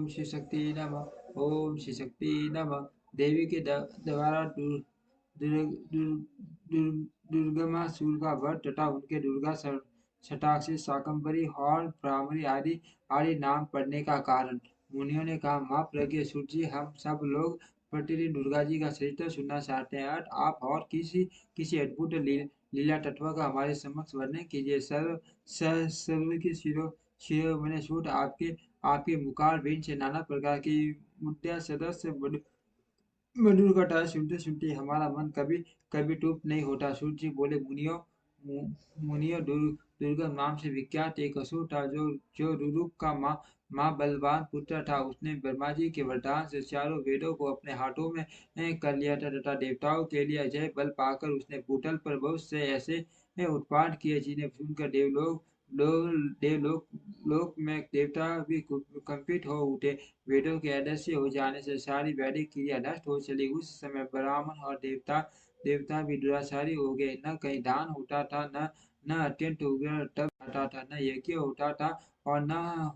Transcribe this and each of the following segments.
श्री शक्ति नमः, ओम श्री शक्ति नमः। देवी के द्वारा दुर्गमासुर का वध तथा उनके दुर्गा शताक्षी शाकंभरी और भ्रामरी आदि आदि नाम पड़ने का कारण। मुनियों ने कहा, माँ प्रज्ञ सूत जी, हम सब लोग प्रतिदिन दुर्गा जी का चरित्र सुनना चाहते हैं। आप और किसी किसी अद्भुत लीला तत्व का हमारे समक्ष वर्णन कीजिए। सर्व के शिरो मैंने सूट आपके आपके मुखार बिन से नाना प्रकार की मुद्दा सदस्य मधुर कथा सुनते सुनते हमारा मन कभी कभी टूट नहीं होता। सूत जी बोले, मुनियो दुर्गम नाम से विख्यात एक असुर था जो रुरुक का माँ बलवान पुत्र था। उसने ब्रह्मा जी के वरदान से चारों वेदों को अपने हाथों में कर लिया था तथा देवताओं के लिए अजय बल पाकर उसने भूतल पर बहुत से ऐसे उत्पात किए जिन्हें सुनकर देवलोक लोक में देवता भी कंपित हो उठे। वेदों के अदृश्य हो जाने से सारी वैदिक क्रिया नष्ट हो चली। उस समय ब्राह्मण और देवता भी दुराचारी हो गए। न कहीं दान होता था, न अत्यंत उग्र तप आता था, न यज्ञ होता था और न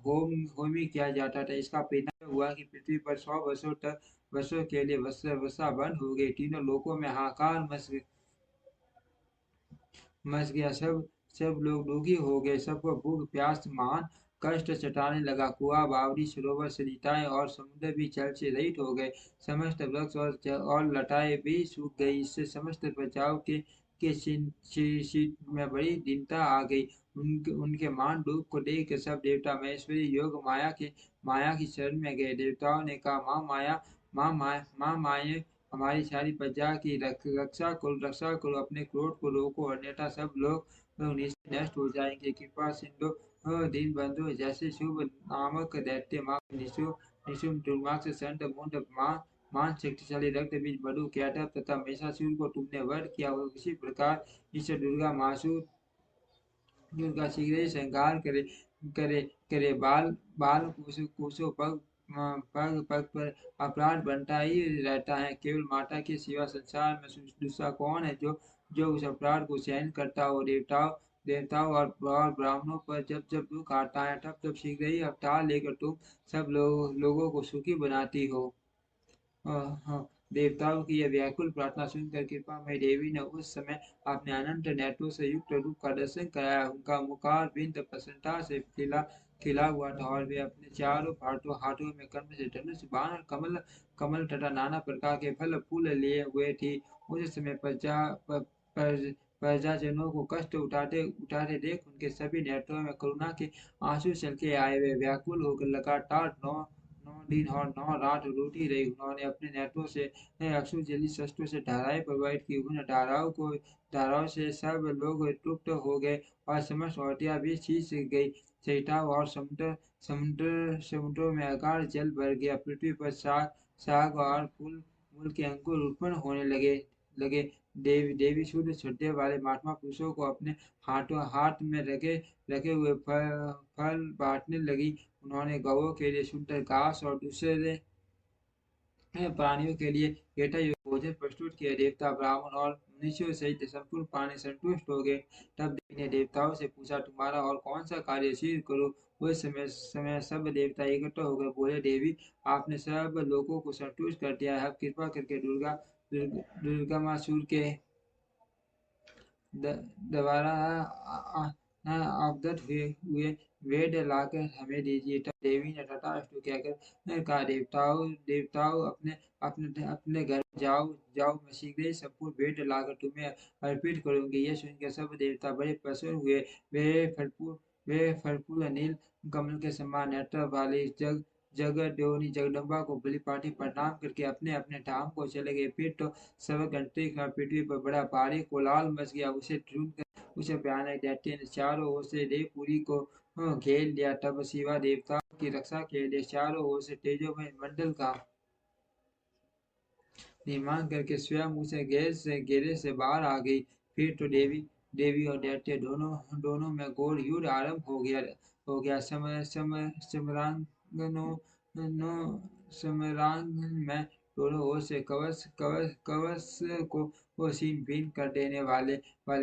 होमी किया जाता था। इसका परिणाम हुआ कि पृथ्वी पर 100 वर्षों तक वर्षों के लिए वर्षा बंद हो गई। तीनों लोकों में हाहाकार मच गया। सब सब लोग दुखी हो गए। सबको भूख प्यास महान कष्ट सताने लगा। कुआं बावड़ी सरोवर सरिताएं और समुद्र भी जल से रहित हो गए। समस्त वृक्ष और लताएं भी सूख गई। इससे समस्त बचाव के शीत में बड़ी दीनता आ गई। उनके मान रूप को देख कर सब देवता महेश्वरी योग माया की शरण में गए। देवताओं ने कहा, माँ माये, हमारी सारी प्रजा की रक्षा करो, अपने क्रोध को रोको, अन्यथा सब लोग निश्चय नष्ट हो जाएंगे। कृपा सिंधु दीन बंधु, जैसे शुभ नामक दैत्य माँ निशुम दुर्मार्ग संत मुंड मान शक्तिशाली रक्त बीज मधु कैटव तथा महिषासुर को तुमने वध किया हो, उसी प्रकार इस दुर्गा शीघ्र ही संहार करे करे करे। बाल कुशो पग पग पर अपराध बनता ही रहता है। केवल माता के सिवा संसार में दूसरा कौन है जो उस अपराध को सहन करता हो। देवताओं और ब्राह्मणों पर जब जब दुख आता है तब तब शीघ्र ही अवतार लेकर तुम सब लोगों को सुखी बनाती हो। हाँ, देवताओं की यह व्याकुल प्रार्थना सुनकर कृपामयी देवी ने उस समय अपने अनंत नेत्रों से युक्त रूप का दर्शन कराया। उनका मुखार बिंद प्रसन्नता से खिला हुआ था और वे अपने चारों हाथों में कर्म से धनुष बाण और कमल तथा नाना प्रकार के फल फूल लिए हुए थी। उस समय प्रजाजनों को कष्ट उठाते उठाते देख उनके सभी नेत्रों में करुणा के आंसू छलके आए। वे व्याकुल होकर लगातार 9 दिन और 9 रात रोती रही। उन्होंने अपने नेत्रों से अश्रु जली शस्त्रों से धाराएं प्रवाहित की। उन धाराओं से सब लोग तृप्त हो गए और समस्त औरतियां भी शीश गई। सरिताओं और समुद्रों में अगाध जल भर गया। पृथ्वी पर साग और फूल मूल के अंकुर उत्पन्न होने लगे। देवी शुद्ध श्रद्धे वाले महात्मा पुरुषों को अपने हाथ में रखे हुए फल बांटने लगी। उन्होंने गौओं के लिए शुद्ध घास और दूसरे प्राणियों के लिए यथा योग्य भोजन प्रस्तुत किया। देवता ब्राह्मण और मनुष्यों सहित संपूर्ण प्राणी संतुष्ट हो गए। तब देवी ने देवताओं से पूछा, तुम्हारा और कौन सा कार्य शीघ्र करो। उस समय सब देवता एकत्र होकर बोले, देवी, आपने सब लोगों को संतुष्ट कर दिया है। अब कृपा करके दुर्गमासुर के दोबारा अवगत हुए वेद लाकर हमें दीजिए। तब देवी ने तथास्तु कहकर कहा, देवताओं अपने अपने अपने घर जाओ, मैं शीघ्र ही संपूर्ण वेद लाकर तुम्हें अर्पित करूंगी। यह सुनकर सब देवता बड़े प्रसन्न हुए। वे फलफूल नील कमल के समान नेत्र वाली जगदेवनी जगदम्बा को बलिपाटी प्रणाम करके अपने अपने धाम को चले गए। फिर तो सब घंटे का पृथ्वी पर बड़ा भारी कोलाहल मच गया। उसे भयानक दैत्य ने चारों ओर से देवपुरी को घेर लिया। तब शिवा देवताओं की रक्षा के लिए चारों ओर से तेजोमय मंडल का निर्माण करके स्वयं उसे घेरे से बाहर आ गई। फिर तो देवी और दैत्य दोनों में घोर युद्ध आरंभ हो गया। समरांगनों समरांगन में दोनों ओर से कवच को को सीन बीन कर देने वाले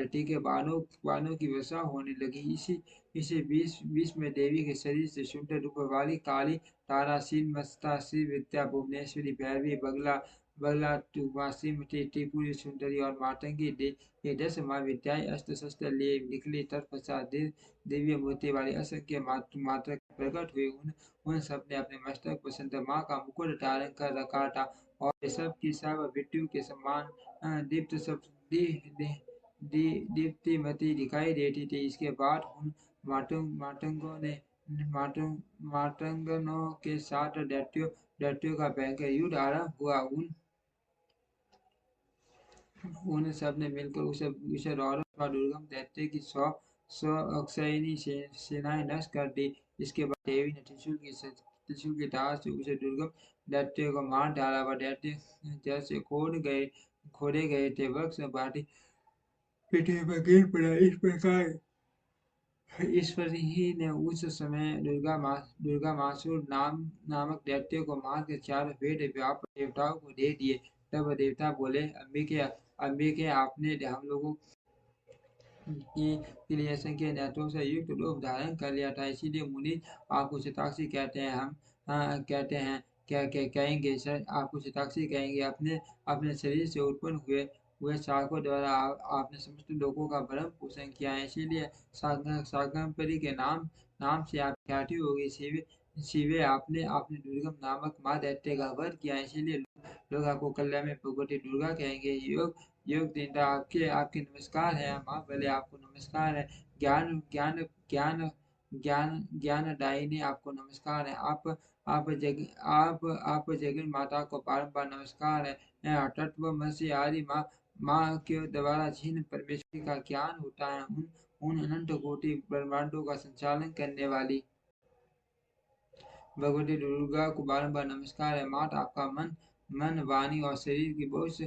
टीके बाणों की वर्षा होने लगी। इसी बीच में देवी के शरीर से शुद्ध रूप वाली काली तारा, सीन मस्ता, श्री विद्या, भुवनेश्वरी, भैरवी, बगला बगला वासिमती, त्रिपुरी सुंदरी और मातंगी ये 10 महाविद्याएं अस्त्र शस्त्र लिए निकली तत्पश्चात दिव्य मूर्ति वाली असंख्य मात्रा प्रकट हुई। उन सब ने अपने मस्तक पर चंद्रमा का मुकुट धारण कर रखा था और ये सब की सब मृत्यु के समान दीप्त सब दीप्तिमती दिखाई देती थी। इसके बाद उन मातंगनों के साथ दैत्यों का भयंकर युद्ध आरंभ हुआ। उन सब ने मिलकर उसे रौरव दुर्गम दैत्य की सौ अक्षयनी सेनाएं नष्ट कर दी। इसके बाद देवी ने त्रिशूल की धार से उसे दुर्गम दैत्य को मार डाला। वह दैत्य जैसे खोदे गए थे वृक्ष भांति पृथ्वी पर गिर पड़ा। इस प्रकार ईश्वरी ने उस समय दुर्गामासुर नामक दैत्य को मारकर चारों वेद व्यापक देवताओं को दे दिए। तब देवता बोले, अंबिके आपने हम लोगों के लिए असंख्य नेत्रों से युक्त रूप धारण कर लिया था, इसीलिए मुनि आपको शताक्षी कहते हैं। हम कहते हैं कहेंगे सर, आपको शताक्षी कहेंगे। अपने अपने शरीर से उत्पन्न हुए शाखों द्वारा आपने समस्त लोगों का भरण पोषण किया है, इसीलिए शाकंभरी के नाम से आप ख्याति होगी। शिवे आपने दुर्गम नामक माँ दैत्य का वध किया है, इसीलिए लोग आपको कल्याण में भगवती दुर्गा कहेंगे। योग देवता आपके नमस्कार है। माँ बले आपको नमस्कार है। ज्ञान ज्ञान ज्ञान ज्ञानदायिनी आपको नमस्कार है। आप जगन माता को बारंबार नमस्कार है। तत्वमसि आदि माँ के द्वारा जिन परमेश्वरी का ज्ञान होता है, उन अनंत कोटि ब्रह्मांडों का संचालन करने वाली भगवती दुर्गा को बारंबार नमस्कार है। मात आपका मन वाणी और शरीर की बहुत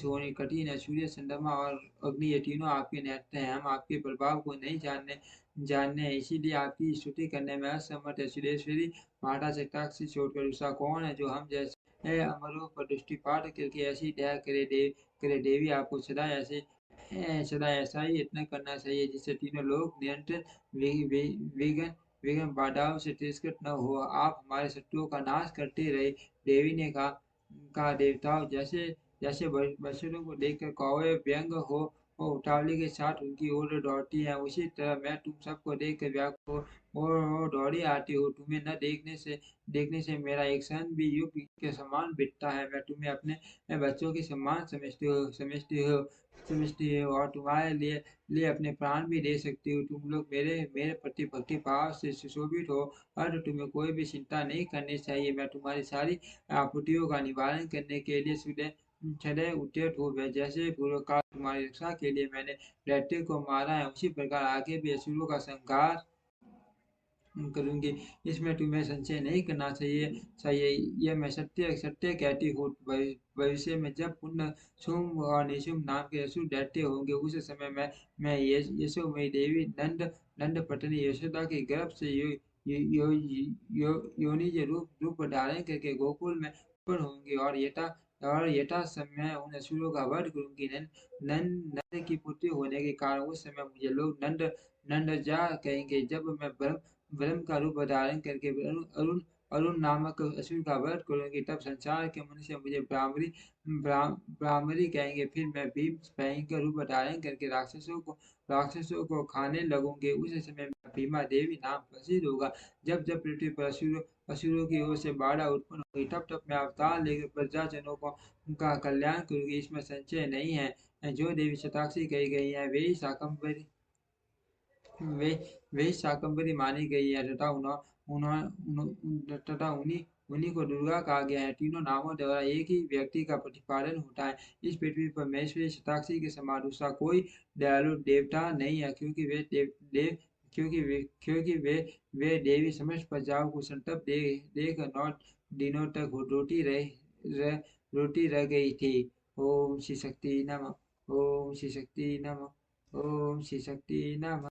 होनी कठिन है। सूर्य, चंद्रमा और अग्नि ये तीनों आपके नेत्र हैं। हम आपके प्रभाव को नहीं जानने हैं, इसीलिए आपकी स्तुति करने में असमर्थ है। सुरेश्वरी माता शताक्षी छोड़कर दूसरा कौन है जो हम जैसे अमरों पर दृष्टिपात करके ऐसी दया करे देवी। आपको सदा ऐसा ही यत्न करना चाहिए जिससे तीनों लोग निरंतर विघ्न बाधाओं से तिरस्कृत न हो। आप हमारे शत्रुओं का नाश करते रहे। देवी ने कहा देवताओं, जैसे जैसे बछड़ों को देखकर कौवे व्यंग हो उतावली के साथ उनकी ओर दौड़ती है, उसी तरह मैं तुम सबको देखकर व्याकुल और दौड़ी आती हूँ। तुम्हें न देखने से मेरा एक क्षण भी युग के समान बीतता है। मैं तुम्हें अपने बच्चों के समान समझती हो और तुम्हारे लिए अपने प्राण भी दे सकती हूँ। तुम लोग मेरे प्रति भक्ति भाव से सुशोभित हो और तुम्हें कोई भी चिंता नहीं करनी चाहिए। मैं तुम्हारी सारी आपत्तियों का निवारण करने के लिए सदैव उद्यत हूँ। जैसे पूर्व काल तुम्हारी रक्षा के लिए मैंने दैत्य को मारा है, उसी प्रकार आगे भी असुरों का संहार करूंगी। इसमें तुम्हें संशय नहीं करना चाहिए। यह मैं सत्य सत्य कहती हूँ। भविष्य में जब पुण्य शुंभ और निशुंभ नाम के असुर दैत्य होंगे, उस समय मैं यशोमयी देवी नंद पत्नी यशोदा के गर्भ से योनिज रूप धारण करके गोकुल में उत्पन्न होंगी और यथा समय उन असुरों का वध करूंगी। नंद की पुत्री होने के कारण उस समय मुझे लोग नंद जा कहेंगे। जब मैं ब्रह्म का रूप धारण करके अरुण नामक असुर का वध करूंगी, तब संसार के मनुष्य मुझे ब्राह्मणी कहेंगे। फिर मैं भीम भयंकर रूप धारण करके राक्षसों को खाने लगूंगे। उस समय मेरा भीमा देवी नाम प्रसिद्ध होगा। जब जब पृथ्वी पर असुरों की ओर से बाढ़ उत्पन्न होगी, तब तब मैं अवतार लेकर प्रजाजनों को उनका कल्याण करूंगी। इसमें संशय नहीं है। जो देवी शताक्षी कही गई है वे ही शाकंभरी मानी गई है तथा उन्हीं को दुर्गा कहा गया है। तीनों नामों द्वारा एक ही व्यक्ति का प्रतिपादन होता है। इस पृथ्वी पर महेश्वरी शताक्षी के समान दूसरा कोई दयालु देवता नहीं है, क्योंकि वे देवी समस्त प्रजाओं को संतप देकर 9 दिनों तक रोटी रह गई थी। ओम श्री शक्ति नमः। ओम श्री शक्ति नमः। ओम श्री शक्ति नमः।